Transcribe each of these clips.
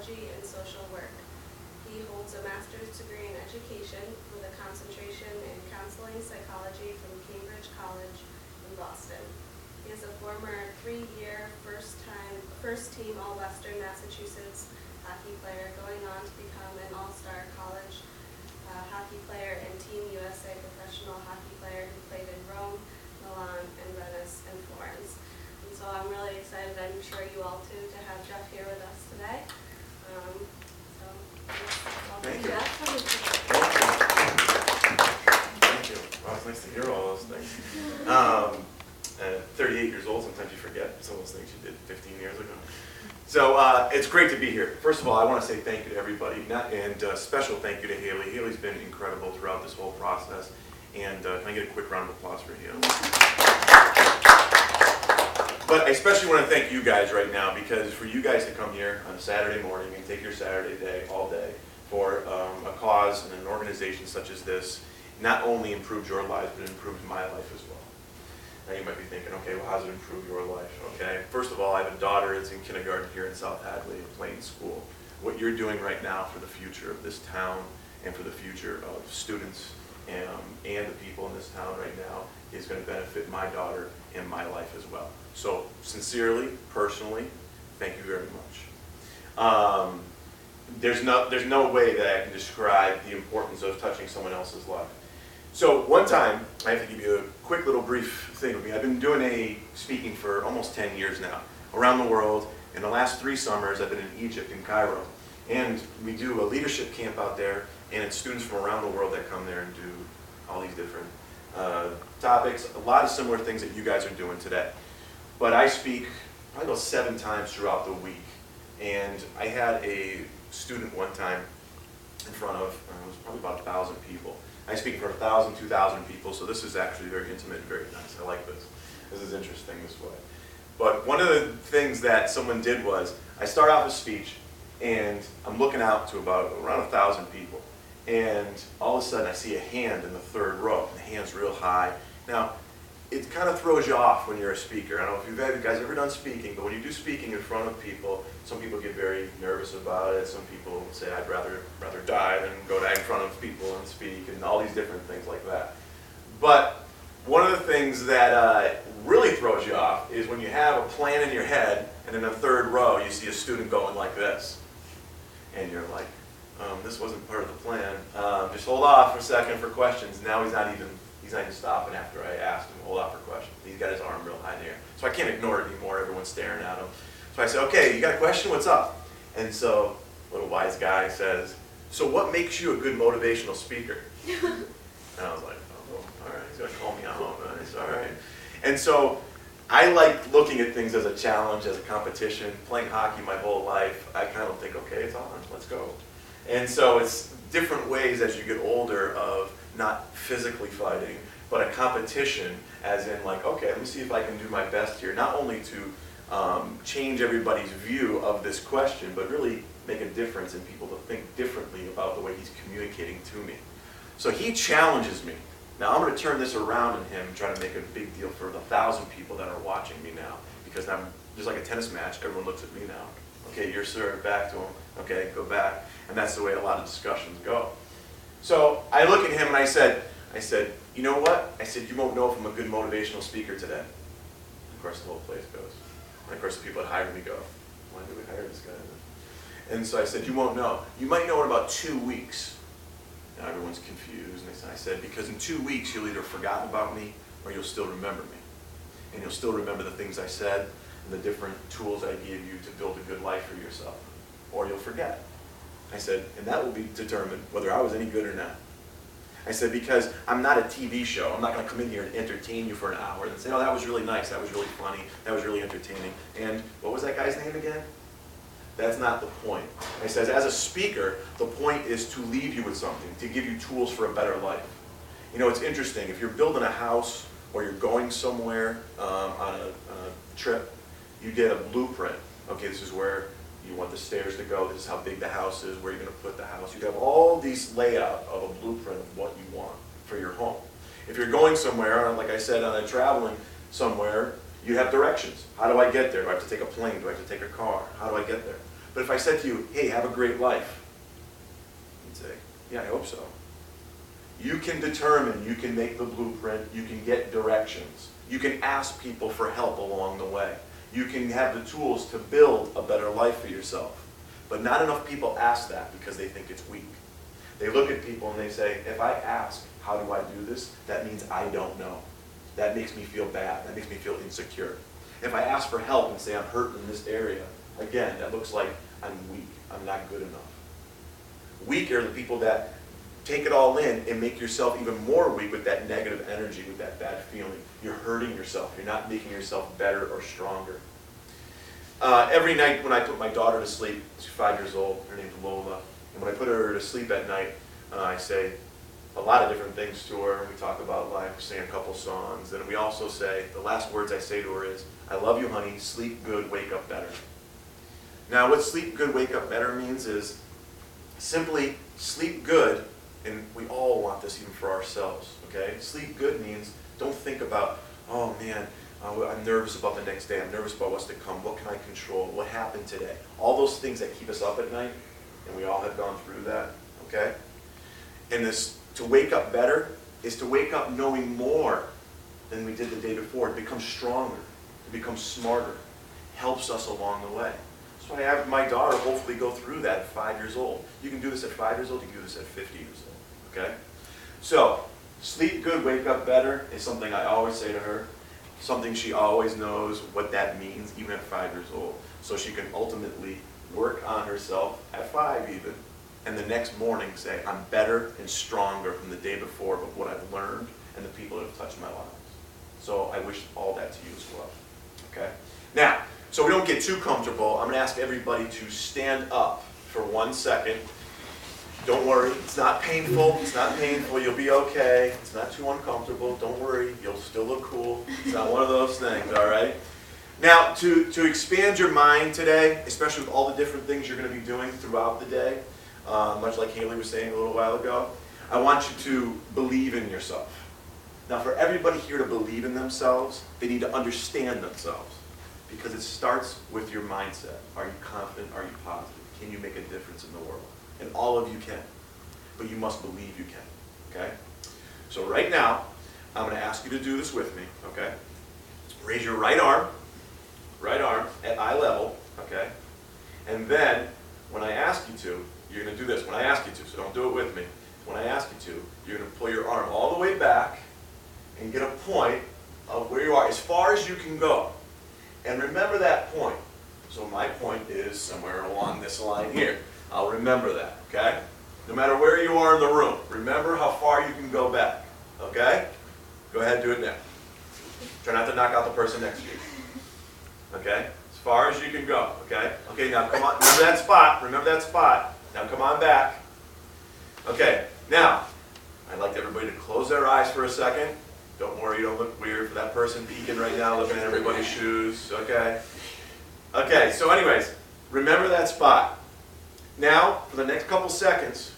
psychology and social work. He holds a master's degree in education with a concentration in counseling psychology from Cambridge College in Boston. He is a former 3-year first team All-Western Massachusetts hockey player, going on to become an all-star college hockey player and Team USA professional hockey player who played in Rome, Milan, and Venice, and Florence. And so I'm really excited, I'm sure you all too, to have Jeff here with us today. Thank you. Jeff. Thank you. Wow, it's nice to hear all those things. 38 years old, sometimes you forget some of those things you did 15 years ago. So it's great to be here. First of all, I want to say thank you to everybody, and special thank you to Haley. Haley's been incredible throughout this whole process. And can I get a quick round of applause for Haley? But I especially want to thank you guys right now, because for you guys to come here on a Saturday morning and take your Saturday day, all day, for a cause and an organization such as this, not only improved your lives, but it improved my life as well. Now you might be thinking, okay, well, how does it improve your life? Okay, first of all, I have a daughter that's in kindergarten here in South Hadley, a plain school. What you're doing right now for the future of this town and for the future of students and the people in this town right now is going to benefit my daughter and my life as well. So sincerely, personally, thank you very much. There's no way that I can describe the importance of touching someone else's life. So one time, I have to give you a quick little brief thing with me. I've been doing speaking for almost 10 years now, around the world. In the last 3 summers, I've been in Egypt, in Cairo. And we do a leadership camp out there, and it's students from around the world that come there and do all these different topics, a lot of similar things that you guys are doing today. But I speak probably about 7 times throughout the week. And I had a student one time in front of, it was probably about 1,000 people. I speak in front of 1,000, 2,000 people, so this is actually very intimate and very nice. I like this. This is interesting this way. But one of the things that someone did was, I start off a speech, and I'm looking out to around 1,000 people. And all of a sudden, I see a hand in the 3rd row. The hand's real high. Now, it kind of throws you off when you're a speaker. I don't know if you guys ever done speaking, but when you do speaking in front of people, some people get very nervous about it. Some people say, I'd rather die than go in front of people and speak, and all these different things like that. But one of the things that really throws you off is when you have a plan in your head, and in the 3rd row, you see a student going like this. And you're like, this wasn't part of the plan. Just hold off for a second for questions. Now he's not even stopping after I asked him to hold off for questions. He's got his arm real high in the air. So I can't ignore it anymore. Everyone's staring at him. So I said, okay, you got a question? What's up? And so little wise guy says, so what makes you a good motivational speaker? And I was like, oh, all right, he's going to call me out on this, all right. And so I like looking at things as a challenge, as a competition. Playing hockey my whole life, I kind of think, okay, it's on, let's go. And so it's different ways as you get older of not physically fighting, but a competition as in like, okay, let me see if I can do my best here, not only to change everybody's view of this question, but really make a difference in people to think differently about the way he's communicating to me. So he challenges me. Now I'm going to turn this around in him and try to make a big deal for the 1,000 people that are watching me now, because I'm just like a tennis match, everyone looks at me now. Okay, you're served, back to him. Okay, go back. And that's the way a lot of discussions go. So I look at him and I said, you know what? I said, you won't know if I'm a good motivational speaker today. Of course, the whole place goes. And of course, the people that hired me go, why did we hire this guy? And so I said, you won't know. You might know in about 2 weeks. Now everyone's confused. And I said, because in 2 weeks, you'll either forgotten about me or you'll still remember me. And you'll still remember the things I said and the different tools I gave you to build a good life for yourself. Or you'll forget. I said, and that will be determined whether I was any good or not. I said, because I'm not a TV show. I'm not going to come in here and entertain you for an hour and say, oh, that was really nice, that was really funny, that was really entertaining. And what was that guy's name again? That's not the point. I said, as a speaker, the point is to leave you with something, to give you tools for a better life. You know, it's interesting. If you're building a house or you're going somewhere on a trip, you get a blueprint. Okay, this is where you want the stairs to go, this is how big the house is, where you're going to put the house. You have all these layout of a blueprint of what you want for your home. If you're going somewhere, like I said, on a traveling somewhere, you have directions. How do I get there? Do I have to take a plane? Do I have to take a car? How do I get there? But if I said to you, hey, have a great life, you'd say, yeah, I hope so. You can determine, you can make the blueprint, you can get directions. You can ask people for help along the way. You can have the tools to build a better life for yourself. But not enough people ask that because they think it's weak. They look at people and they say, if I ask, how do I do this? That means I don't know. That makes me feel bad. That makes me feel insecure. If I ask for help and say I'm hurt in this area, again, that looks like I'm weak. I'm not good enough. Weak are the people that take it all in and make yourself even more weak with that negative energy, with that bad feeling. You're hurting yourself. You're not making yourself better or stronger. Every night when I put my daughter to sleep, she's 5 years old, her name's Lola, and when I put her to sleep at night, I say a lot of different things to her. We talk about life, sing a couple songs, and we also say, the last words I say to her is, I love you, honey, sleep good, wake up better. Now what sleep good, wake up better means is simply sleep good, and we all want this even for ourselves, okay? Sleep good means don't think about, oh man, I'm nervous about the next day, I'm nervous about what's to come, what can I control, what happened today? All those things that keep us up at night, and we all have gone through that, okay? And this, to wake up better, is to wake up knowing more than we did the day before, to become stronger, to become smarter, helps us along the way. That's why I have my daughter hopefully go through that at 5 years old. You can do this at 5 years old, you can do this at 50 years old, okay? So, sleep good, wake up better is something I always say to her, something she always knows what that means, even at 5 years old. So she can ultimately work on herself at 5 even, and the next morning say, I'm better and stronger from the day before of what I've learned and the people that have touched my lives. So I wish all that to you as well, okay? Now, so we don't get too comfortable, I'm going to ask everybody to stand up for 1 second. Don't worry, it's not painful, you'll be okay, it's not too uncomfortable, don't worry, you'll still look cool, it's not one of those things, all right? Now, to expand your mind today, especially with all the different things you're going to be doing throughout the day, much like Haley was saying a little while ago, I want you to believe in yourself. Now, for everybody here to believe in themselves, they need to understand themselves, because it starts with your mindset. Are you confident? Are you positive? Can you make a difference in the world? And all of you can, but you must believe you can, okay? So right now, I'm going to ask you to do this with me, okay? Raise your right arm at eye level, okay? And then, when I ask you to, you're going to do this. When I ask you to, so don't do it with me. When I ask you to, you're going to pull your arm all the way back and get a point of where you are, as far as you can go. And remember that point. So my point is somewhere along this line here. I'll remember that, okay? No matter where you are in the room, remember how far you can go back, okay? Go ahead, do it now. Try not to knock out the person next to you, okay? As far as you can go, okay? Okay, now come on, remember that spot. Now come on back. Okay, now, I'd like everybody to close their eyes for a second. Don't worry, you don't look weird for that person peeking right now, looking at everybody's shoes, okay? Okay, so anyways, remember that spot. Now, for the next couple seconds,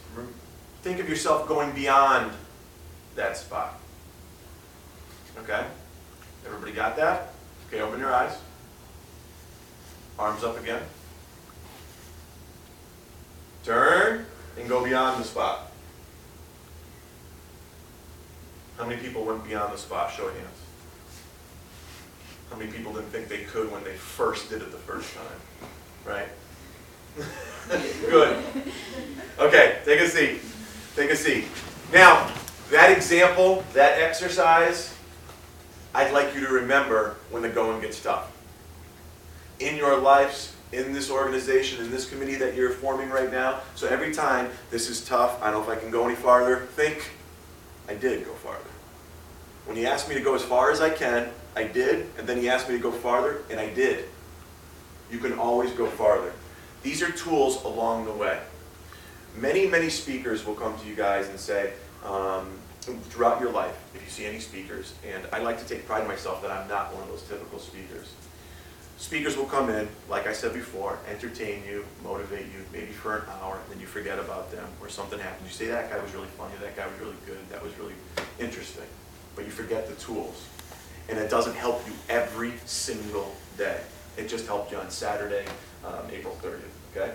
think of yourself going beyond that spot. Okay? Everybody got that? Okay, open your eyes. Arms up again. Turn and go beyond the spot. How many people went beyond the spot? Show of hands. How many people didn't think they could when they first did it the first time? Right? Good. Okay, take a seat. Take a seat. Now, that example, that exercise, I'd like you to remember when the going gets tough. In your lives, in this organization, in this committee that you're forming right now, so every time this is tough, I don't know if I can go any farther, think, I did go farther. When he asked me to go as far as I can, I did, and then he asked me to go farther, and I did. You can always go farther. These are tools along the way. Many, many speakers will come to you guys and say, throughout your life, if you see any speakers, and I like to take pride in myself that I'm not one of those typical speakers. Speakers will come in, like I said before, entertain you, motivate you, maybe for an hour, and then you forget about them, or something happens. You say, that guy was really funny, that guy was really good, that was really interesting. But you forget the tools. And it doesn't help you every single day. It just helped you on Saturday, April 30th, okay?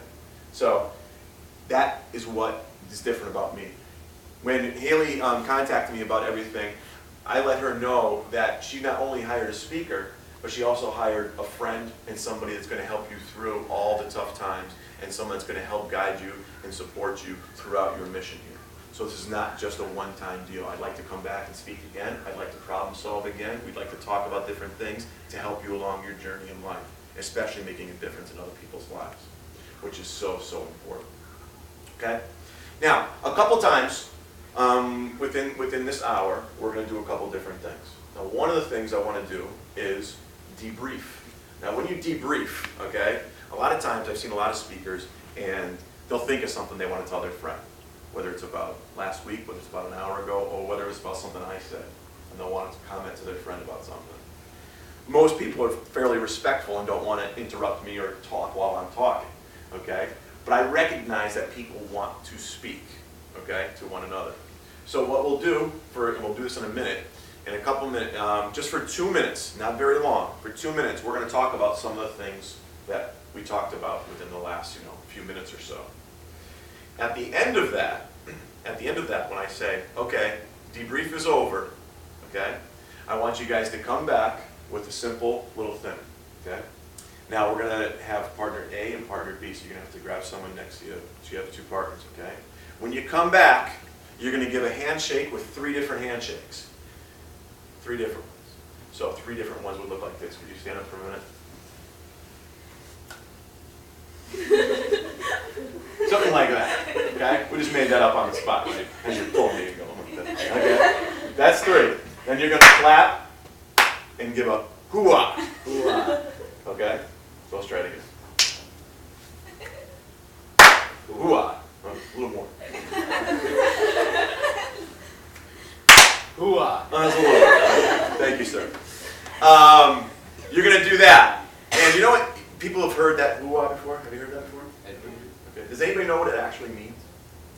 So that is what is different about me. When Haley contacted me about everything, I let her know that she not only hired a speaker, but she also hired a friend and somebody that's going to help you through all the tough times, and someone that's going to help guide you and support you throughout your mission here. So this is not just a one-time deal. I'd like to come back and speak again. I'd like to problem solve again. We'd like to talk about different things to help you along your journey in life, especially making a difference in other people's lives, which is so, so important. Okay? Now, a couple times within this hour, we're going to do a couple different things. Now, one of the things I want to do is debrief. Now, when you debrief, okay, a lot of times I've seen a lot of speakers, and they'll think of something they want to tell their friend, whether it's about last week, whether it's about an hour ago, or whether it's about something I said, and they'll want to comment to their friend about something. Most people are fairly respectful and don't want to interrupt me or talk while I'm talking, okay? But I recognize that people want to speak, okay, to one another. So what we'll do, and we'll do this in a minute, in a couple minutes, just for 2 minutes, not very long, for 2 minutes, we're going to talk about some of the things that we talked about within the last, few minutes or so. At the end of that, when I say, okay, debrief is over, okay, I want you guys to come back with a simple little thing, okay? Now we're going to have partner A and partner B, so you're going to have to grab someone next to you, so you have 2 partners, okay? When you come back, you're going to give a handshake with 3 different handshakes. 3 different ones. So 3 different ones would look like this. Would you stand up for a minute? Something like that, okay? We just made that up on the spot, right? As you're pulling me and going like that. Okay? That's 3. Then you're going to clap and give a hoo-ah. Hoo-ah. Okay? So let's try it again. Hoo-ah. A little more. Hoo-ah. That's a little more. Thank you, sir. You're going to do that. And you know what? People have heard that hoo-ah before. Have you heard that before? Okay. Does anybody know what it actually means?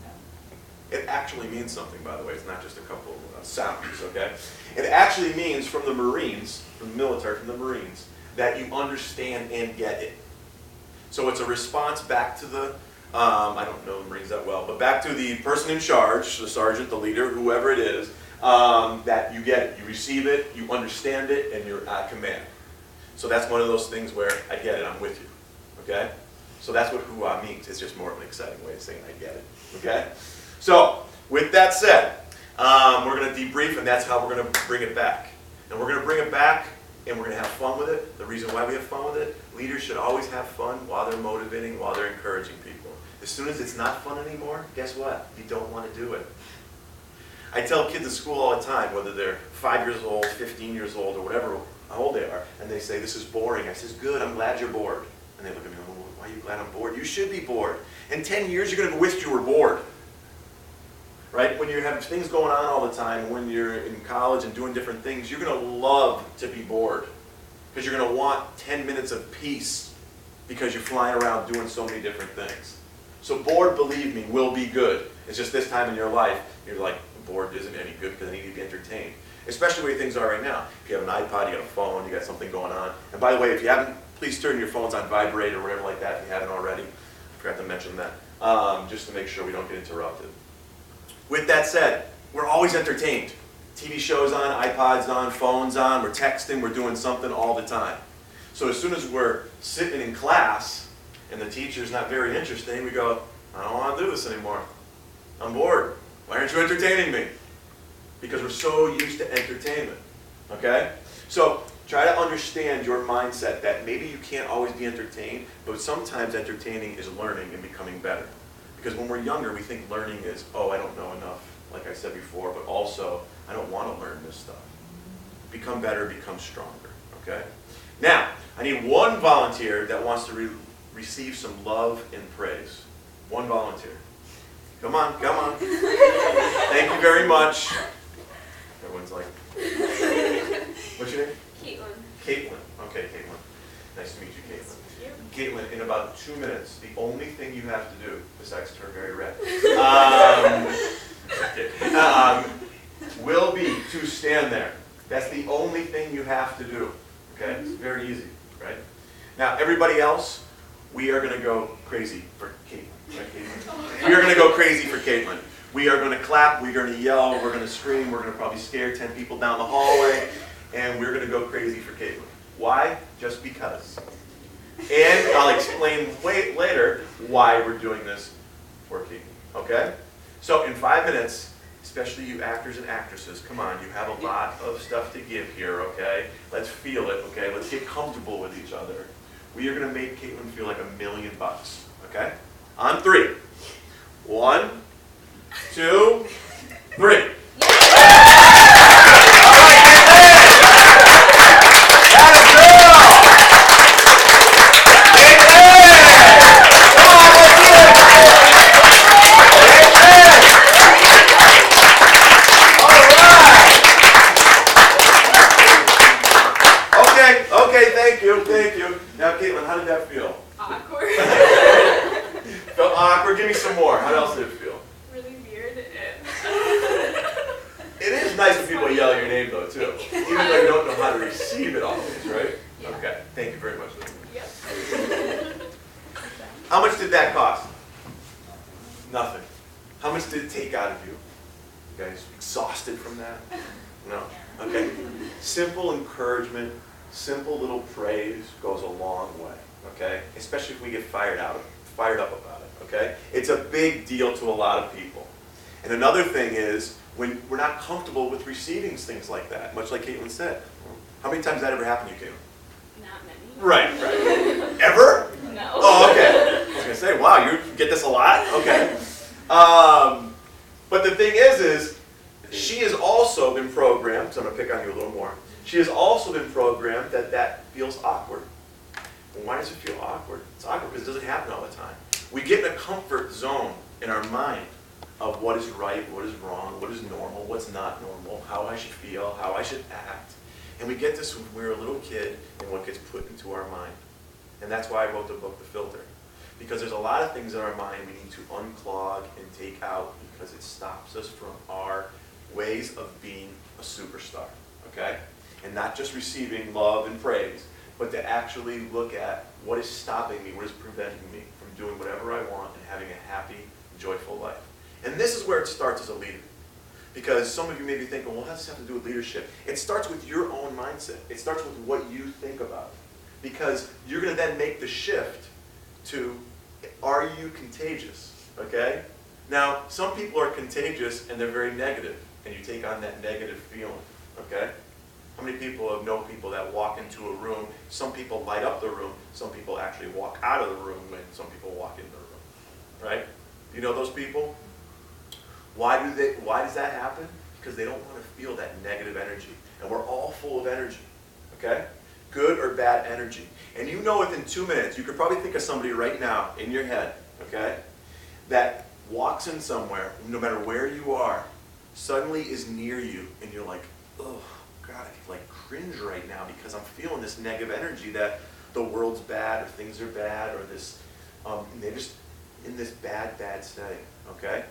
No. It actually means something, by the way. It's not just a couple of sounds, okay? It actually means from the Marines, from the military, from the Marines, that you understand and get it. So it's a response back to the, I don't know the Marines that well, but back to the person in charge, the sergeant, the leader, whoever it is, that you get it, you receive it, you understand it, and you're at command. So that's one of those things where I get it, I'm with you, okay? So that's what hoo-ah means. It's just more of an exciting way of saying I get it, okay? So with that said, we're going to debrief, and that's how we're going to bring it back. And we're going to bring it back, and we're going to have fun with it. The reason why we have fun with it, leaders should always have fun while they're motivating, while they're encouraging people. As soon as it's not fun anymore, guess what? You don't want to do it. I tell kids in school all the time, whether they're 5 years old, 15 years old, or whatever, how old they are, and they say, this is boring. I says, good, I'm glad you're bored. And they look at me, well, why are you glad I'm bored? You should be bored. In 10 years, you're going to wish you were bored. Right? When you have things going on all the time, when you're in college and doing different things, you're going to love to be bored. Because you're going to want 10 minutes of peace because you're flying around doing so many different things. So bored, believe me, will be good. It's just this time in your life, you're like, bored isn't any good because I need to be entertained. Especially where things are right now. If you have an iPod, you got a phone, you got something going on. And by the way, if you haven't, please turn your phones on vibrate or whatever like that if you haven't already. I forgot to mention that. Just to make sure we don't get interrupted. With that said, we're always entertained. TV shows on, iPods on, phones on, we're texting, we're doing something all the time. So as soon as we're sitting in class and the teacher's not very interesting, we go, I don't want to do this anymore. I'm bored. Why aren't you entertaining me? Because we're so used to entertainment, okay? So try to understand your mindset that maybe you can't always be entertained, but sometimes entertaining is learning and becoming better. Because when we're younger, we think learning is, oh, I don't know enough, like I said before, but also, I don't want to learn this stuff. Become better, become stronger, okay? Now, I need one volunteer that wants to receive some love and praise. One volunteer. Come on, come on. Thank you very much. Everyone's like, what's your name? Caitlin. Caitlin. Okay, Caitlin. Nice to meet you, Caitlin. Caitlin, in about 2 minutes, the only thing you have to do, besides turn very red, will be to stand there. That's the only thing you have to do. Okay? It's very easy, right? Now, everybody else, we are going to go crazy for Caitlin. Right, Caitlin? We are going to go crazy for Caitlin. We are going to clap, we're going to yell, we're going to scream, we're going to probably scare 10 people down the hallway, and we're going to go crazy for Caitlin. Why? Just because. And I'll explain later why we're doing this for Caitlin. Okay? So in 5 minutes, especially you actors and actresses, come on, you have a lot of stuff to give here, okay? Let's feel it, okay? Let's get comfortable with each other. We are going to make Caitlin feel like $1,000,000, okay? On 3. 1, 2, 3. Thank you. Now, Caitlin, how did that feel? Awkward. Felt awkward? Give me some more. How else did it feel? Really weird. It is nice when people yell your name, though, too. Even though you don't know how to receive it always, right? Yeah. Okay. Thank you very much. Yep. How much did that cost? Nothing. How much did it take out of you? You guys exhausted from that? No. Okay. Simple encouragement. Simple little praise goes a long way, okay? Especially if we get fired up about it, okay? It's a big deal to a lot of people. And another thing is, when we're not comfortable with receiving things like that, much like Caitlin said. How many times has that ever happened to you, Caitlin? Not many. Right. Ever? No. Oh, okay. I was going to say, wow, you get this a lot? Okay. But the thing is she has also been programmed, so I'm going to pick on you a little more. She has also been programmed that feels awkward. Well, why does it feel awkward? It's awkward because it doesn't happen all the time. We get in a comfort zone in our mind of what is right, what is wrong, what is normal, what's not normal, how I should feel, how I should act. And we get this when we're a little kid and what gets put into our mind. And that's why I wrote the book, The Filter. Because there's a lot of things in our mind we need to unclog and take out because it stops us from our ways of being a superstar. Okay? And not just receiving love and praise, but to actually look at what is stopping me, what is preventing me from doing whatever I want and having a happy, joyful life. And this is where it starts as a leader. Because some of you may be thinking, well, what does this have to do with leadership? It starts with your own mindset. It starts with what you think about it. Because you're going to then make the shift to, are you contagious? Okay? Now, some people are contagious and they're very negative, and you take on that negative feeling. Okay? How many people know people that walk into a room, some people light up the room, some people actually walk out of the room, and some people walk into the room, right? You know those people? Why does that happen? Because they don't want to feel that negative energy. And we're all full of energy, okay? Good or bad energy. And you know within 2 minutes, you could probably think of somebody right now in your head, okay, that walks in somewhere, no matter where you are, suddenly is near you, and you're like, oh, God, I like cringe right now because I'm feeling this negative energy that the world's bad or things are bad or this, they're just in this bad setting, okay?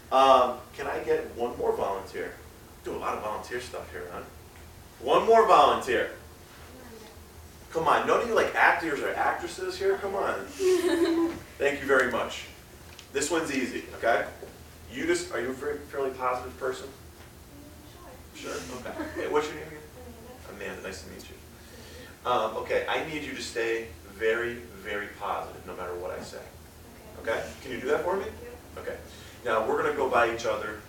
Can I get one more volunteer? Do a lot of volunteer stuff here, huh? One more volunteer. Come on, none of you like actors or actresses here? Come on. Thank you very much. This one's easy, okay? Are you a very fairly positive person? Sure, okay. Hey, what's your name again? Amanda, nice to meet you. Okay, I need you to stay very, very positive no matter what I say. Okay? Can you do that for me? Okay. Now, we're going to go by each other.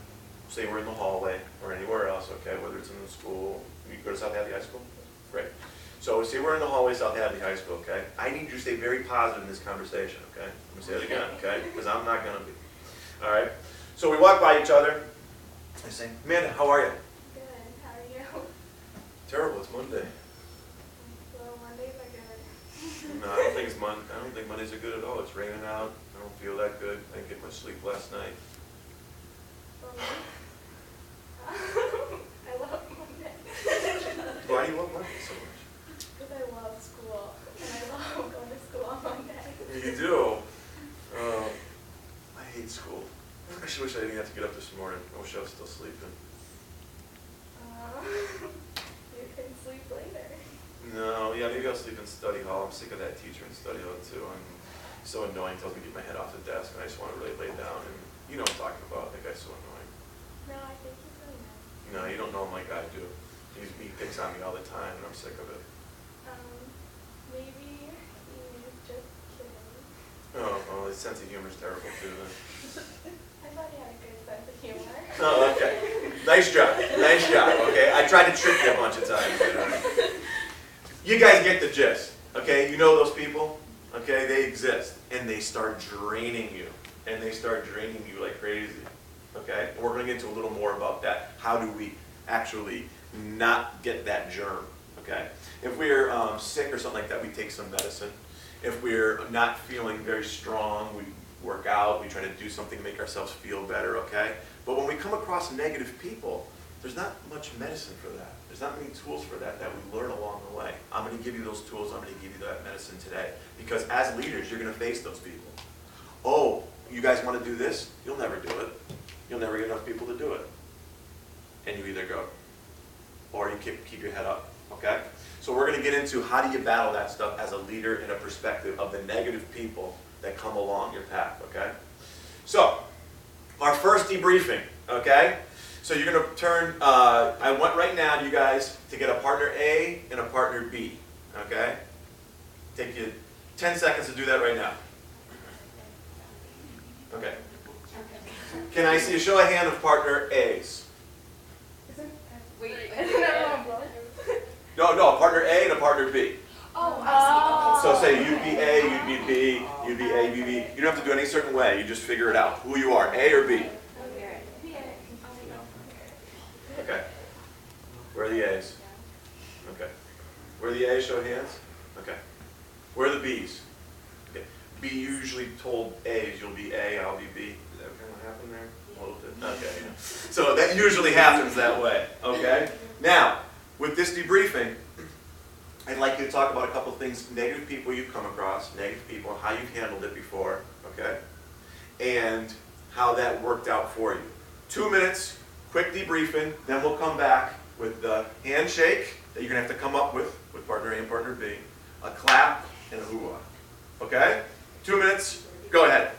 Say we're in the hallway or anywhere else, okay? Whether it's in the school. You go to South Hadley High School? Great. So say we're in the hallway, South Hadley High School, okay? I need you to stay very positive in this conversation, okay? I'm going to say it again, okay? Because I'm not going to be. All right? So we walk by each other. I say, Amanda, how are you? Terrible, it's Monday. Well, Mondays are good. No, I don't think Mondays are good at all. It's raining out. I don't feel that good. I didn't get much sleep last night. I love Monday. Why do you love Monday so much? Because I love school, and I love going to school on Monday. You do? I hate school. I just wish I didn't have to get up this morning. I wish I was still sleeping. You can sleep later. No, yeah, maybe I'll sleep in study hall. I'm sick of that teacher in study hall too. so annoying, tells me to get my head off the desk, and I just want to really lay down. And you know what I'm talking about. That guy's so annoying. No, I think he's really nice. No, you don't know him like I do. He picks on me all the time, and I'm sick of it. Maybe he's just kidding. Oh, his sense of humor is terrible too. Then. I thought he had a good sense of humor. Oh, okay. Nice job. Nice job. Okay, I tried to trick you a bunch of times. You guys get the gist. Okay, you know those people. Okay, they exist, and they start draining you, and they start draining you like crazy. Okay, and we're going to get into a little more about that. How do we actually not get that germ? Okay, if we're sick or something like that, we take some medicine. If we're not feeling very strong, we work out, we try to do something to make ourselves feel better, okay? But when we come across negative people, there's not much medicine for that. There's not many tools for that we learn along the way. I'm going to give you those tools, I'm going to give you that medicine today. Because as leaders, you're going to face those people. Oh, you guys want to do this? You'll never do it. You'll never get enough people to do it. And you either go, or you keep your head up, okay? So we're going to get into how do you battle that stuff as a leader in a perspective of the negative people that come along your path, okay? So, our first debriefing, okay? So you're going to turn, I want right now you guys to get a partner A and a partner B, okay? Take you 10 seconds to do that right now. Okay. Can I see a show of hand of partner A's? Wait. No, a partner A and a partner B. Oh, I see. So say you'd be A, you'd be B, you'd be A, you'd be B. You don't have to do it any certain way. You just figure it out. Who you are, A or B. Okay. Where are the A's? Okay. Where are the A's? Show of hands. Okay. Where are the B's? Okay. B, you usually told A's, you'll be A, I'll be B. Is that kind of what happened there? A little bit. Okay. So that usually happens that way. Okay. Now, with this debriefing, I'd like you to talk about a couple of things, negative people you've come across, negative people, how you've handled it before, okay? And how that worked out for you. 2 minutes, quick debriefing, then we'll come back with the handshake that you're going to have to come up with partner A and partner B, a clap, and a hoo-ah. Okay? 2 minutes, go ahead.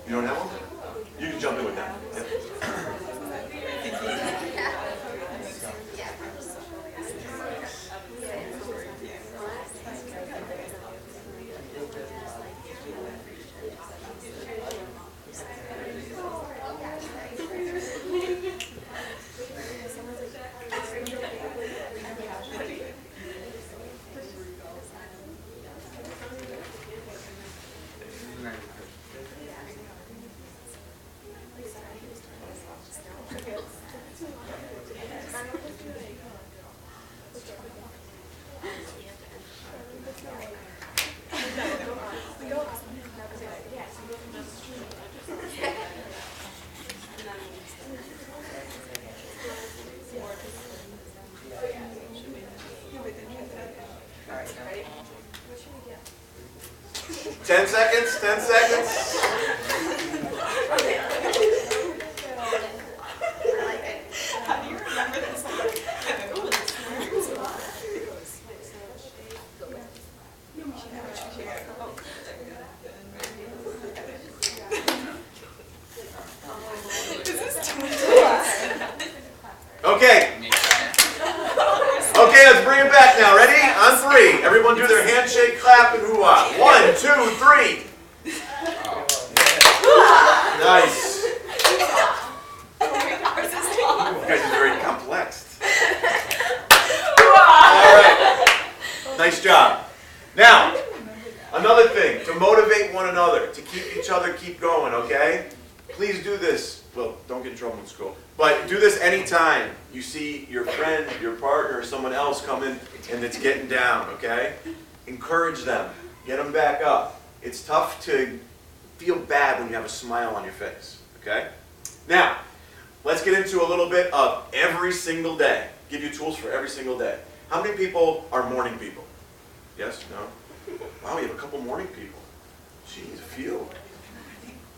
You don't have one? You can jump in with that. Ten seconds, 10 seconds. How do you remember this one? Okay. Okay, let's bring it back now. Ready? On 3. Everyone do their handshake, clap, and hoo-ah. 1, 2, 3. Nice. You guys are very complex. All right. Nice job. Now, another thing, to motivate one another, to keep each other keep going, okay? Please do this. Well, don't get in trouble in school. But do this anytime you see your friend, your partner, or someone else coming and it's getting down, okay? Encourage them. Get them back up. It's tough to feel bad when you have a smile on your face, okay? Now, let's get into a little bit of every single day. Give you tools for every single day. How many people are morning people? Yes? No? Wow, we have a couple morning people. Jeez, a few.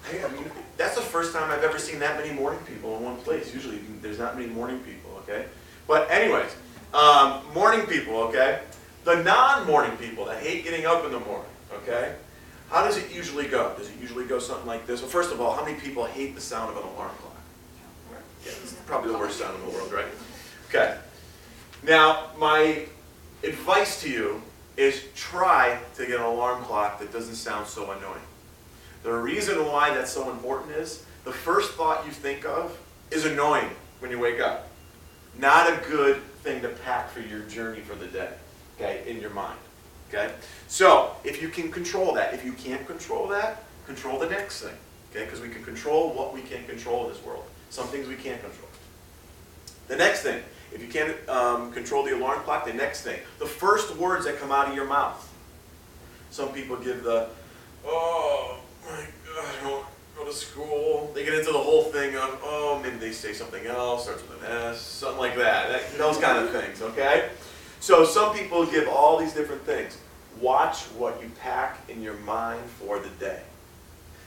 Hey, I mean, that's the first time I've ever seen that many morning people in one place. Usually there's not many morning people, okay? But anyways, morning people, okay? The non-morning people that hate getting up in the morning, okay? How does it usually go? Does it usually go something like this? Well, first of all, how many people hate the sound of an alarm clock? Yeah, it's probably the worst sound in the world, right? Okay. Now, my advice to you is try to get an alarm clock that doesn't sound so annoying. The reason why that's so important is the first thought you think of is annoying when you wake up. Not a good thing to pack for your journey for the day, okay, in your mind, okay? So, if you can control that, if you can't control that, control the next thing, okay? Because we can control what we can control in this world. Some things we can't control. The next thing, if you can't control the alarm clock, the next thing, the first words that come out of your mouth. Some people give the, oh my God, I don't go to school. They get into the whole thing of, oh, maybe they say something else, starts with an S, something like that. Those kind of things, okay? So some people give all these different things. Watch what you pack in your mind for the day.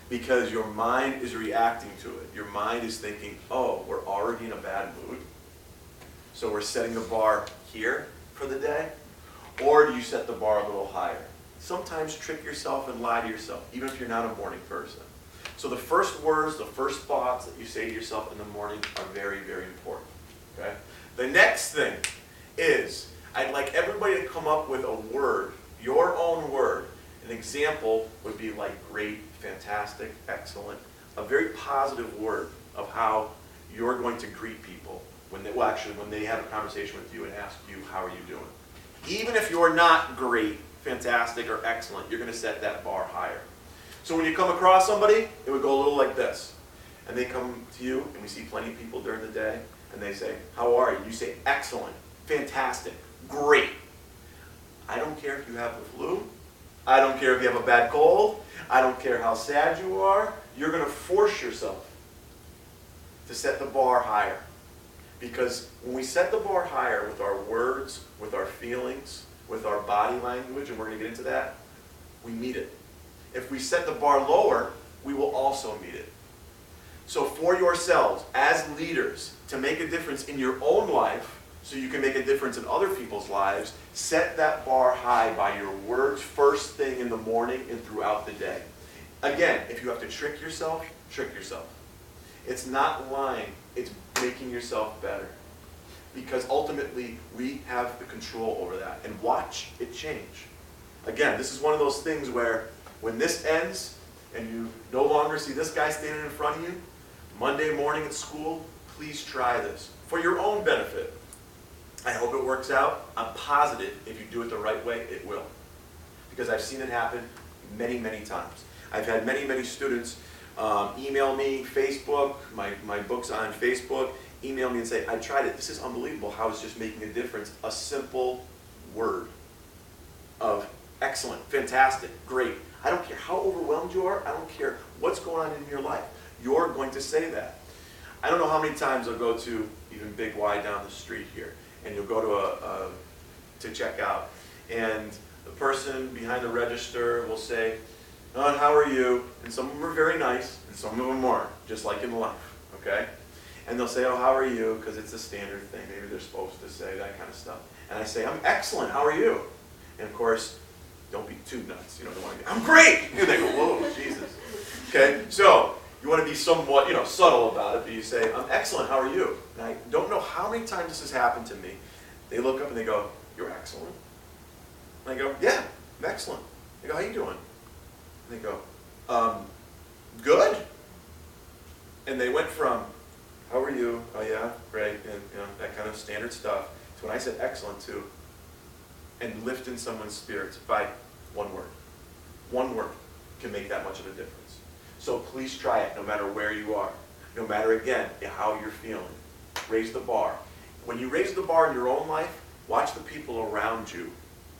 Because your mind is reacting to it. Your mind is thinking, oh, we're already in a bad mood. So we're setting the bar here for the day. Or do you set the bar a little higher? Sometimes trick yourself and lie to yourself, even if you're not a morning person. So the first words, the first thoughts that you say to yourself in the morning are very, very important. Okay? The next thing is, I'd like everybody to come up with a word, your own word. An example would be like great, fantastic, excellent. A very positive word of how you're going to greet people when they, well, actually, when they have a conversation with you and ask you, how are you doing? Even if you're not great, fantastic, or excellent, you're going to set that bar higher. So when you come across somebody, it would go a little like this. And they come to you, and we see plenty of people during the day, and they say, how are you? You say, excellent, fantastic, great. I don't care if you have the flu. I don't care if you have a bad cold. I don't care how sad you are. You're going to force yourself to set the bar higher. Because when we set the bar higher with our words, with our feelings, with our body language, and we're going to get into that, we meet it. If we set the bar lower, we will also meet it. So for yourselves, as leaders, to make a difference in your own life, so you can make a difference in other people's lives, set that bar high by your words first thing in the morning and throughout the day. Again, if you have to trick yourself, trick yourself. It's not lying, it's making yourself better. Because ultimately, we have the control over that. And watch it change. Again, this is one of those things where when this ends, and you no longer see this guy standing in front of you, Monday morning at school, please try this. For your own benefit. I hope it works out. I'm positive if you do it the right way, it will. Because I've seen it happen many, many times. I've had many, many students email me, Facebook, my book's on Facebook, email me and say, I tried it. This is unbelievable how it's just making a difference. A simple word of excellent, fantastic, great. I don't care how overwhelmed you are. I don't care what's going on in your life. You're going to say that. I don't know how many times I'll go to even Big Y down the street here, and you'll go to check out, and the person behind the register will say, how are you? And some of them are very nice, and some of them aren't, just like in life, okay? And they'll say, oh, how are you? Because it's a standard thing. Maybe they're supposed to say that kind of stuff. And I say, I'm excellent. How are you? And of course, don't be too nuts. You know, they want to be, I'm great! And they go, whoa, Jesus. Okay? So, you want to be somewhat, subtle about it, but you say, I'm excellent. How are you? And I don't know how many times this has happened to me. They look up and they go, you're excellent? And I go, yeah, I'm excellent. They go, how you doing? And they go, good. And they went from, how are you? Oh yeah, great, and that kind of standard stuff, to when I said excellent to, and lifting someone's spirits by one word. One word can make that much of a difference. So please try it, no matter where you are, no matter, again, how you're feeling. Raise the bar. When you raise the bar in your own life, watch the people around you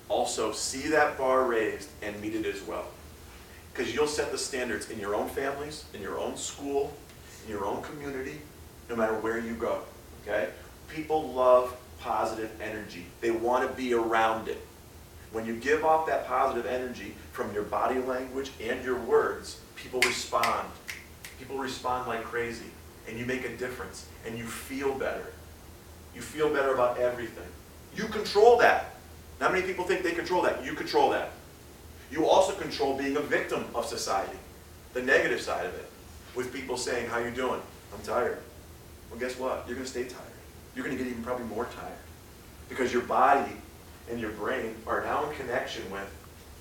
also see that bar raised and meet it as well. Because you'll set the standards in your own families, in your own school, in your own community, no matter where you go, okay? People love positive energy. They want to be around it. When you give off that positive energy from your body language and your words, people respond. People respond like crazy, and you make a difference, and you feel better. You feel better about everything. You control that. Not many people think they control that. You control that. You also control being a victim of society, the negative side of it, with people saying, how you doing? I'm tired. Well, guess what? You're going to stay tired. You're going to get even probably more tired because your body and your brain are now in connection with,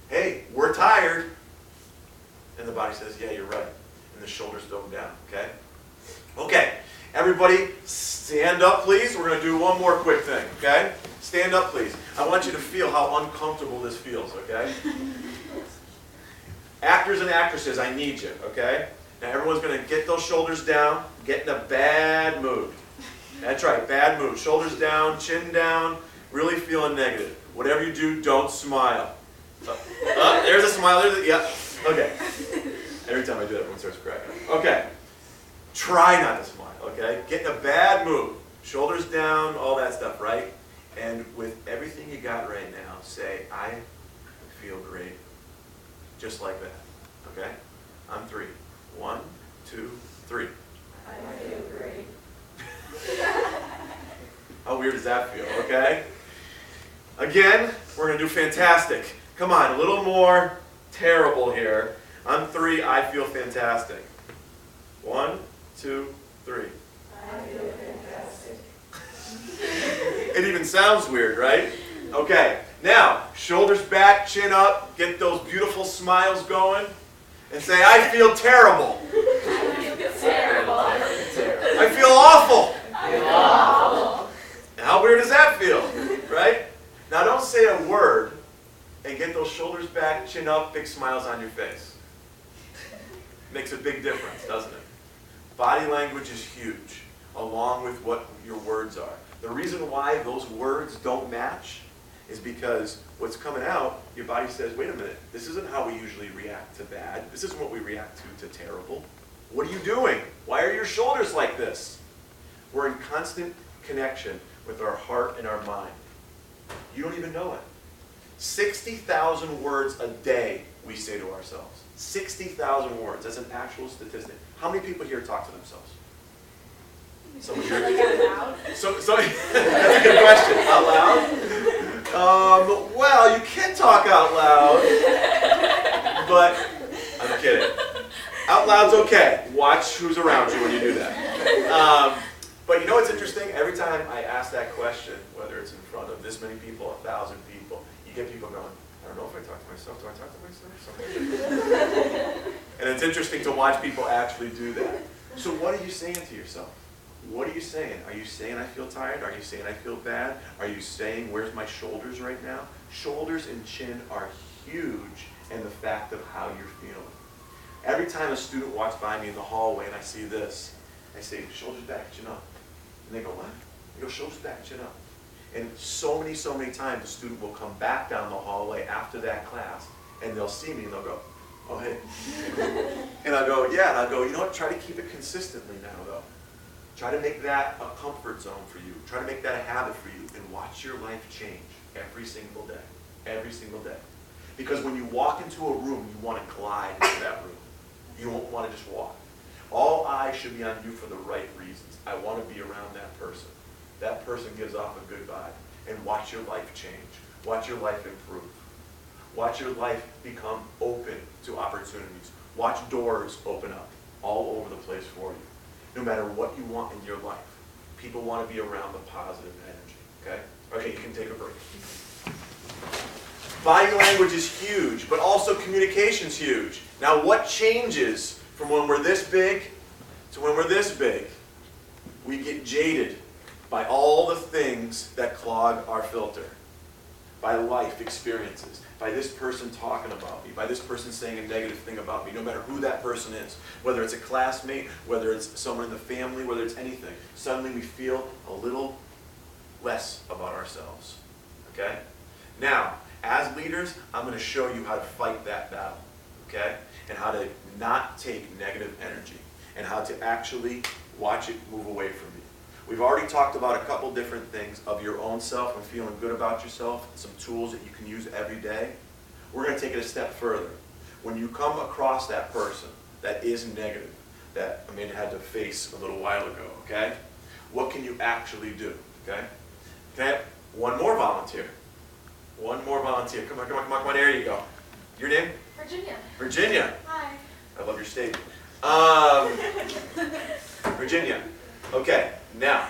hey, we're tired. And the body says, yeah, you're right. And the shoulders go down, okay? Okay, everybody stand up, please. We're going to do one more quick thing, okay? Stand up, please. I want you to feel how uncomfortable this feels, okay? Actors and actresses, I need you, okay? Now everyone's going to get those shoulders down, get in a bad mood. That's right, bad mood. Shoulders down, chin down, really feeling negative. Whatever you do, don't smile. There's a smile. Yeah. Okay. Every time I do that, everyone starts cracking. Okay. Try not to smile, okay? Get in a bad mood. Shoulders down, all that stuff, right? And with everything you got right now, say, I feel great. Just like that, okay? On 3. 1, 2, 3. I feel great. How weird does that feel, okay? Again, we're going to do fantastic. Come on, a little more terrible here. On 3, I feel fantastic. 1, 2, 3. I feel fantastic. It even sounds weird, right? Okay, now, shoulders back, chin up, get those beautiful smiles going, and say, I feel terrible. I feel terrible. I feel awful. I feel awful. How weird does that feel, right? Now don't say a word and get those shoulders back, chin up, big smiles on your face. Makes a big difference, doesn't it? Body language is huge, along with what your words are. The reason why those words don't match is because what's coming out, your body says, wait a minute, this isn't how we usually react to bad. This isn't what we react to terrible. What are you doing? Why are your shoulders like this? We're in constant connection with our heart and our mind. You don't even know it. 60,000 words a day we say to ourselves. 60,000 words. That's an actual statistic. How many people here talk to themselves? Someone here? Like out loud? That's a good question. Out loud? Well, you can talk out loud, but I'm kidding. Out loud's okay. Watch who's around you when you do that. But you know what's interesting? Every time I ask that question, whether it's in front of this many people, 1,000 people, you get people going, I don't know if I talk to myself. Do I talk to myself? And it's interesting to watch people actually do that. So what are you saying to yourself? What are you saying? Are you saying I feel tired? Are you saying I feel bad? Are you saying where's my shoulders right now? Shoulders and chin are huge in the fact of how you're feeling. Every time a student walks by me in the hallway and I see this, I say, shoulders back, chin up. And they go, what? They go, shoulders back, chin up. And so many times the student will come back down the hallway after that class and they'll see me and they'll go, oh, hey. And I'll go, yeah. And I'll go, you know what? Try to keep it consistently now, though. Try to make that a comfort zone for you. Try to make that a habit for you and watch your life change every single day. Every single day. Because when you walk into a room, you want to glide into that room. You don't want to just walk. All eyes should be on you for the right reasons. I want to be around that person. That person gives off a good vibe. And watch your life change. Watch your life improve. Watch your life become open to opportunities. Watch doors open up all over the place for you. No matter what you want in your life, people want to be around the positive energy. Okay? Okay, you can take a break. Body language is huge, but also communication's huge. Now, what changes from when we're this big to when we're this big? We get jaded by all the things that clog our filter. By life experiences, by this person talking about me, by this person saying a negative thing about me, no matter who that person is, whether it's a classmate, whether it's someone in the family, whether it's anything. Suddenly we feel a little less about ourselves. Okay? Now, as leaders, I'm going to show you how to fight that battle. Okay? And how to not take negative energy. And how to actually watch it move away from you. We've already talked about a couple different things of your own self and feeling good about yourself, some tools that you can use every day. We're going to take it a step further. When you come across that person that is negative, that Amanda had to face a little while ago, okay? What can you actually do? Okay? Can I have one more volunteer? One more volunteer. Come on, come on, come on, come on. There you go. Your name? Virginia. Virginia. Hi. I love your state. Virginia. Okay, now,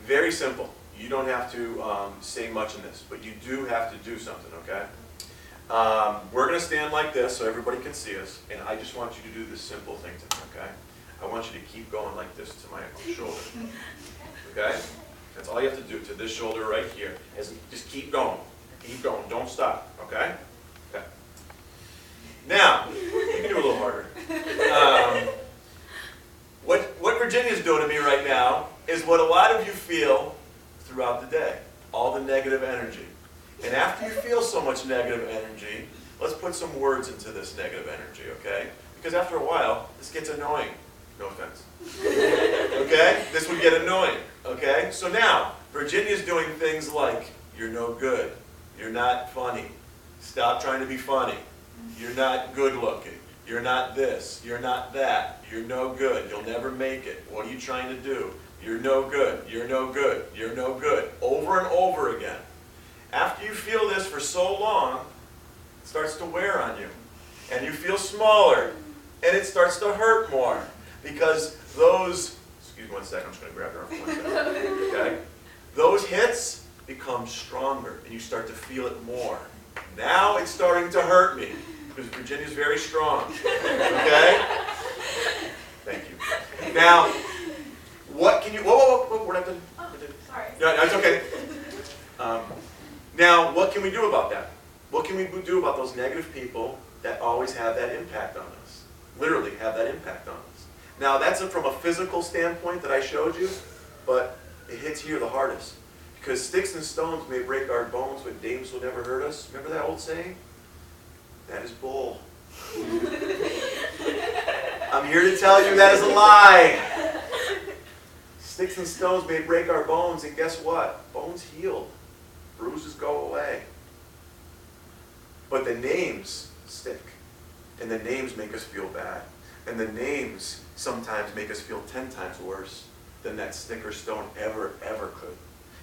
very simple. You don't have to say much in this, but you do have to do something, okay? We're going to stand like this so everybody can see us, and I just want you to do this simple thing to me, okay? I want you to keep going like this to my shoulder, okay? That's all you have to do to this shoulder right here. Just keep going. Keep going. Don't stop, okay? Okay. Now, you can do a little harder. What Virginia's doing to me right now is what a lot of you feel throughout the day, all the negative energy. And after you feel so much negative energy, let's put some words into this negative energy, okay? Because after a while, this gets annoying. No offense. Okay? This would get annoying, okay? So now, Virginia's doing things like, you're no good, you're not funny, stop trying to be funny, you're not good looking, you're not this, you're not that, you're no good, you'll never make it, what are you trying to do? You're no good, you're no good, you're no good, over and over again. After you feel this for so long, it starts to wear on you, and you feel smaller, and it starts to hurt more, because those, excuse me one second, I'm just going to grab your arm for 1 second, okay? Those hits become stronger, and you start to feel it more. Now it's starting to hurt me, because Virginia's very strong, okay? Thank you. Now, what can you, whoa, we're not done. Sorry. Yeah, that's okay. Now, what can we do about that? What can we do about those negative people that always have that impact on us? Literally have that impact on us. Now, that's from a physical standpoint that I showed you, but it hits here the hardest. Because sticks and stones may break our bones, but dames will never hurt us. Remember that old saying? That is bull. I'm here to tell you that is a lie. Sticks and stones may break our bones, and guess what? Bones heal. Bruises go away. But the names stick. And the names make us feel bad. And the names sometimes make us feel 10 times worse than that stick or stone ever could.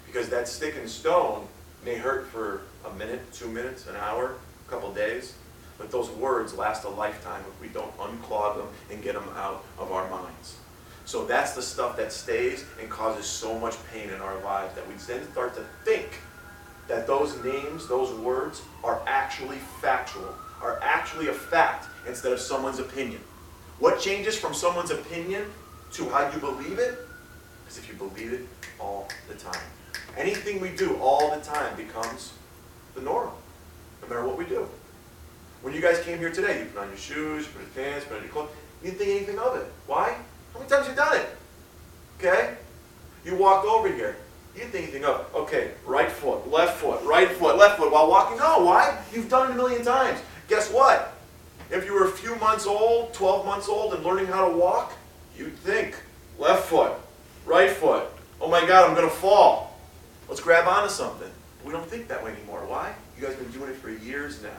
Because that stick and stone may hurt for a minute, 2 minutes, an hour, a couple days. But those words last a lifetime if we don't unclog them and get them out of our minds. So that's the stuff that stays and causes so much pain in our lives that we then start to think that those names, those words, are actually factual, are actually a fact instead of someone's opinion. What changes from someone's opinion to how you believe it is if you believe it all the time. Anything we do all the time becomes the norm, no matter what we do. When you guys came here today, you put on your shoes, you put your pants, put on your clothes. You didn't think anything of it. Why? How many times have you done it? Okay? You walked over here. You didn't think anything of it. Okay, right foot, left foot, right foot, left foot while walking. No, why? You've done it a million times. Guess what? If you were a few months old, 12 months old, and learning how to walk, you'd think, left foot, right foot. Oh my God, I'm going to fall. Let's grab onto something. We don't think that way anymore. Why? You guys have been doing it for years now.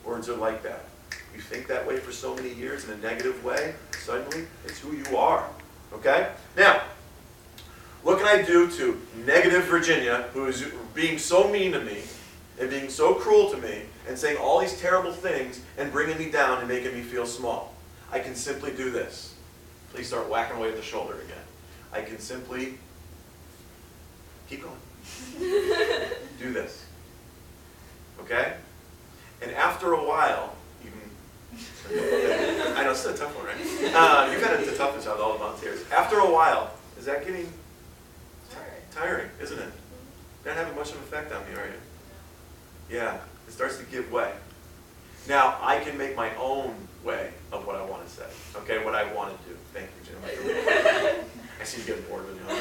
Words are like that. You think that way for so many years in a negative way, suddenly it's who you are. Okay? Now, what can I do to negative Virginia, who is being so mean to me and being so cruel to me and saying all these terrible things and bringing me down and making me feel small? I can simply do this. Please start whacking away at the shoulder again. I can simply keep going. Do this. Okay? And after a while, you can, I know it's a tough one, right? You've had the toughest out of all the volunteers. After a while, is that getting tiring, isn't it? Not having much of an effect on me, are you? Yeah, it starts to give way. Now, I can make my own way of what I want to say. Okay, what I want to do. Thank you, Jim. I see you getting bored with me.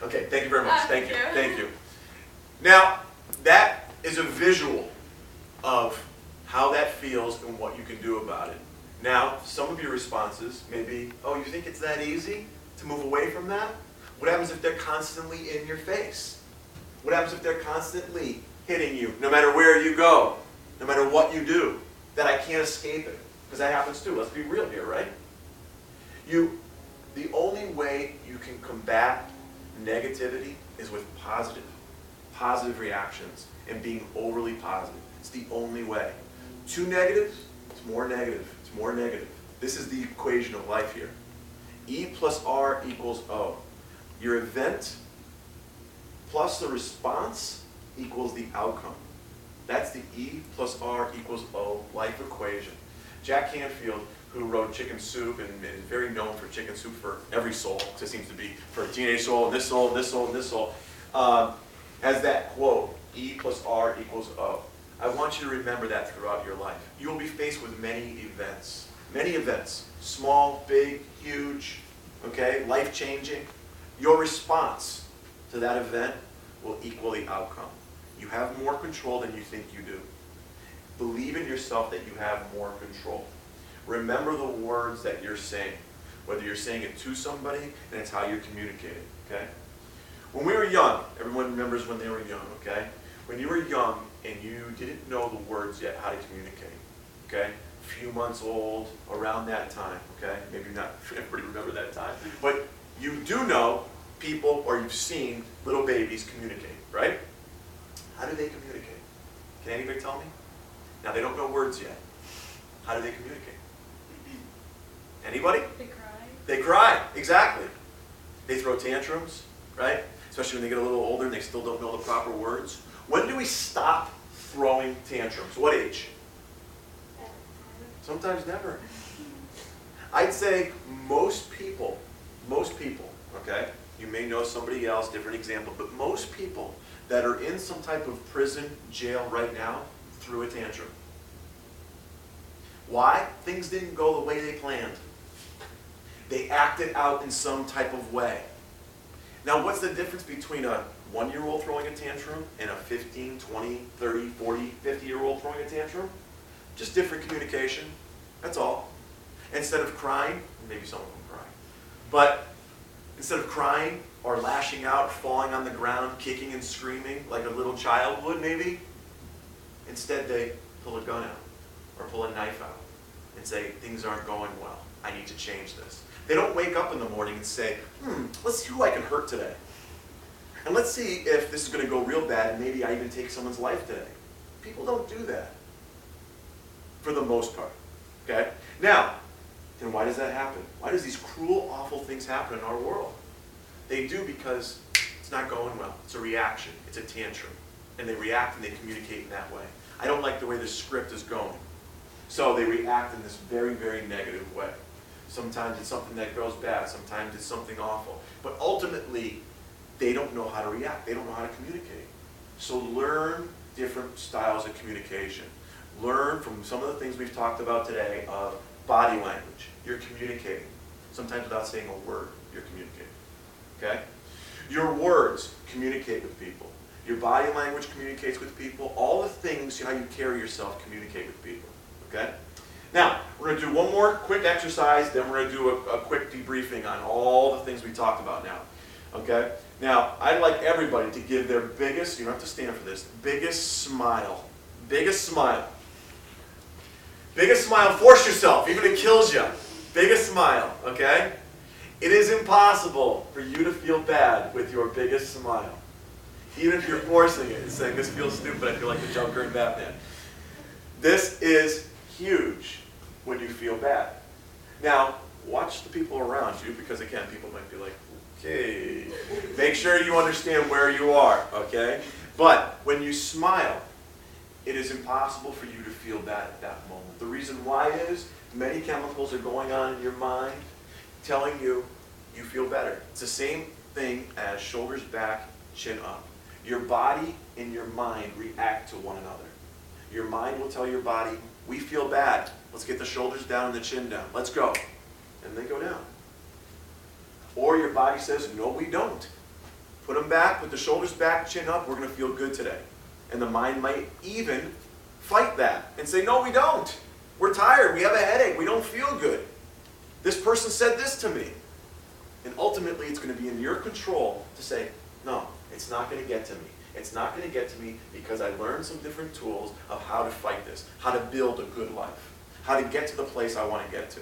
Okay, thank you very much. Thank you. Thank you. Now, that is a visual of how that feels and what you can do about it. Now, some of your responses may be, oh, you think it's that easy to move away from that? What happens if they're constantly in your face? What happens if they're constantly hitting you, no matter where you go, no matter what you do, that I can't escape it? Because that happens too. Let's be real here, right? The only way you can combat Negativity is with positive reactions and being overly positive. It's the only way. Too negative, it's more negative. It's more negative. This is the equation of life here. E plus R equals O. Your event plus the response equals the outcome. That's the E plus R equals O life equation. Jack Canfield, who wrote Chicken Soup and is very known for chicken soup for every soul, because it seems to be for a teenage soul, and this soul, and this soul, and this soul, has that quote, E plus R equals O. I want you to remember that throughout your life. You will be faced with many events, small, big, huge, okay, life-changing. Your response to that event will equal the outcome. You have more control than you think you do. Believe in yourself that you have more control. Remember the words that you're saying, whether you're saying it to somebody, and it's how you're communicating, okay? When we were young, everyone remembers when they were young, okay? When you were young and you didn't know the words yet, how to communicate, okay? A few months old, around that time, okay? Maybe not everybody remember that time, but you do know people, or you've seen little babies communicate, right? How do they communicate? Can anybody tell me? Now, they don't know words yet. How do they communicate? Anybody? They cry. They cry, exactly. They throw tantrums, right? Especially when they get a little older and they still don't know the proper words. When do we stop throwing tantrums? What age? Sometimes never. I'd say most people, okay? You may know somebody else, different example, but most people that are in some type of prison, jail right now, threw a tantrum. Why? Things didn't go the way they planned. They acted out in some type of way. Now, what's the difference between a 1-year-old throwing a tantrum and a 15, 20, 30, 40, 50-year-old throwing a tantrum? Just different communication. That's all. Instead of crying, maybe some of them cry, but instead of crying or lashing out, falling on the ground, kicking and screaming like a little child would maybe, instead they pull a gun out or pull a knife out and say, things aren't going well. I need to change this. They don't wake up in the morning and say, let's see who I can hurt today. And let's see if this is going to go real bad and maybe I even take someone's life today. People don't do that for the most part. Okay? Now, then why does that happen? Why does these cruel, awful things happen in our world? They do because it's not going well. It's a reaction. It's a tantrum. And they react and they communicate in that way. I don't like the way the script is going. So they react in this very, very negative way. Sometimes it's something that goes bad. Sometimes it's something awful. But ultimately, they don't know how to react. They don't know how to communicate. So learn different styles of communication. Learn from some of the things we've talked about today of body language. You're communicating. Sometimes without saying a word, you're communicating. Okay? Your words communicate with people. Your body language communicates with people. All the things, how you carry yourself, communicate with people. Okay? Now, we're going to do one more quick exercise, then we're going to do a quick debriefing on all the things we talked about now. Okay? Now, I'd like everybody to give their biggest, you don't have to stand for this, biggest smile. Biggest smile. Biggest smile, force yourself, even if it kills you. Biggest smile, okay? It is impossible for you to feel bad with your biggest smile. Even if you're forcing it and saying, this feels stupid, I feel like the Joker in Batman. This is huge when you feel bad. Now, watch the people around you, because again, people might be like, okay. Make sure you understand where you are, okay? But when you smile, it is impossible for you to feel bad at that moment. The reason why is many chemicals are going on in your mind telling you you feel better. It's the same thing as shoulders back, chin up. Your body and your mind react to one another. Your mind will tell your body, we feel bad. Let's get the shoulders down and the chin down. Let's go. And they go down. Or your body says, no, we don't. Put them back, put the shoulders back, chin up, we're going to feel good today. And the mind might even fight that and say, no, we don't. We're tired, we have a headache, we don't feel good. This person said this to me. And ultimately, it's going to be in your control to say, no, it's not going to get to me. It's not going to get to me because I learned some different tools of how to fight this, how to build a good life, how to get to the place I want to get to.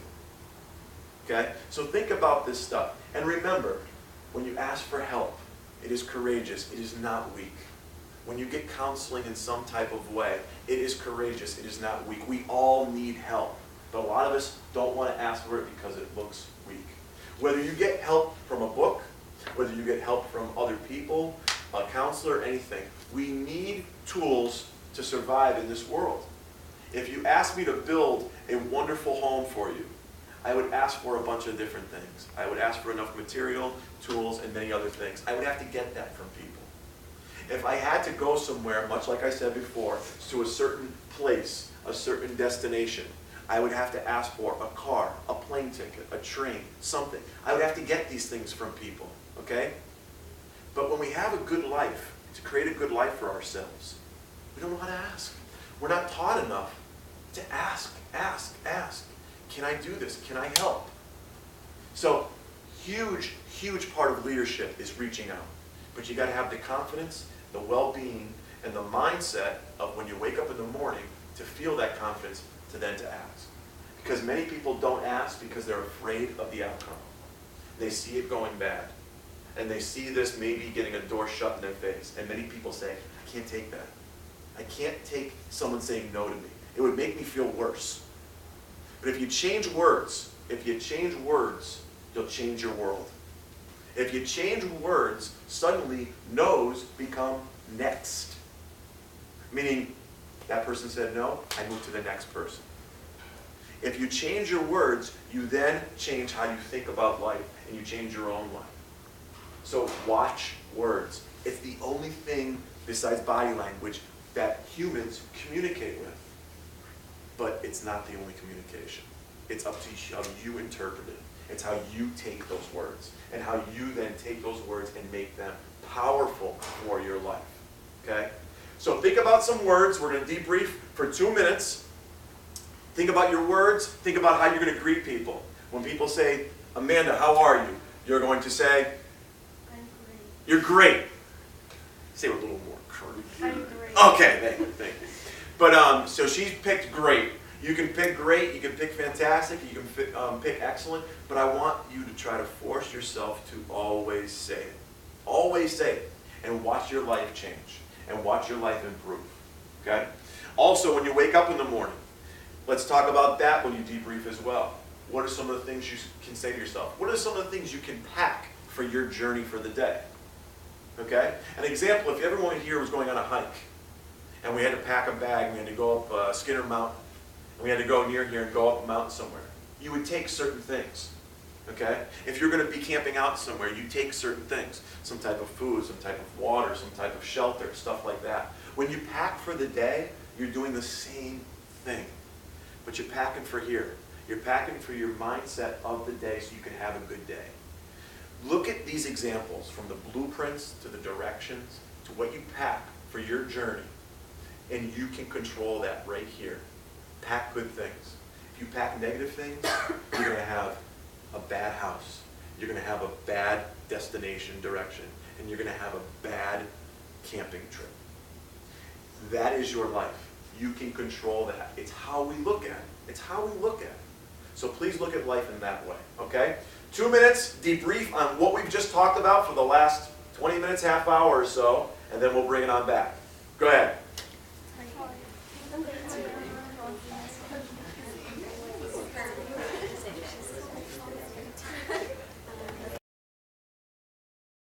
Okay? So think about this stuff. And remember, when you ask for help, it is courageous. It is not weak. When you get counseling in some type of way, it is courageous. It is not weak. We all need help. But a lot of us don't want to ask for it because it looks weak. Whether you get help from a book, whether you get help from other people, a counselor, anything, we need tools to survive in this world. If you ask me to build a wonderful home for you, I would ask for a bunch of different things. I would ask for enough material, tools, and many other things. I would have to get that from people. If I had to go somewhere, much like I said before, to a certain place, a certain destination, I would have to ask for a car, a plane ticket, a train, something. I would have to get these things from people, okay? But when we have a good life, to create a good life for ourselves, we don't know how to ask. We're not taught enough to ask. Can I do this? Can I help? So, huge part of leadership is reaching out. But you got to have the confidence, the well-being, and the mindset of when you wake up in the morning to feel that confidence to then to ask. Because many people don't ask because they're afraid of the outcome. They see it going bad. And they see this maybe getting a door shut in their face. And many people say, I can't take that. I can't take someone saying no to me. It would make me feel worse. But if you change words, you'll change your world. If you change words, suddenly no's become next. Meaning, that person said no, I move to the next person. If you change your words, you then change how you think about life, and you change your own life. So watch words. It's the only thing besides body language that humans communicate with. But it's not the only communication. It's up to how you interpret it. It's how you take those words, and how you then take those words and make them powerful for your life. Okay? So think about some words. We're going to debrief for 2 minutes. Think about your words. Think about how you're going to greet people. When people say, Amanda, how are you? You're going to say, I'm great. You're great. Say it with a little more courage. I'm great. Okay, thank you. But so she's picked great. You can pick great, you can pick fantastic, you can pick excellent, but I want you to try to force yourself to always say it. Always say it. And watch your life change. And watch your life improve. Okay? Also, when you wake up in the morning, let's talk about that when you debrief as well. What are some of the things you can say to yourself? What are some of the things you can pack for your journey for the day? Okay? An example, if everyone here was going on a hike, and we had to pack a bag, and we had to go up Skinner Mountain, and we had to go near here and go up a mountain somewhere, you would take certain things. Okay? If you're going to be camping out somewhere, you take certain things. Some type of food, some type of water, some type of shelter, stuff like that. When you pack for the day, you're doing the same thing. But you're packing for here. You're packing for your mindset of the day so you can have a good day. Look at these examples, from the blueprints to the directions to what you pack for your journey. And you can control that right here. Pack good things. If you pack negative things, you're going to have a bad house. You're going to have a bad destination direction. And you're going to have a bad camping trip. That is your life. You can control that. It's how we look at it. It's how we look at it. So please look at life in that way, okay? 2 minutes, debrief on what we've just talked about for the last 20 minutes, half hour or so, and then we'll bring it on back. Go ahead. I'm great.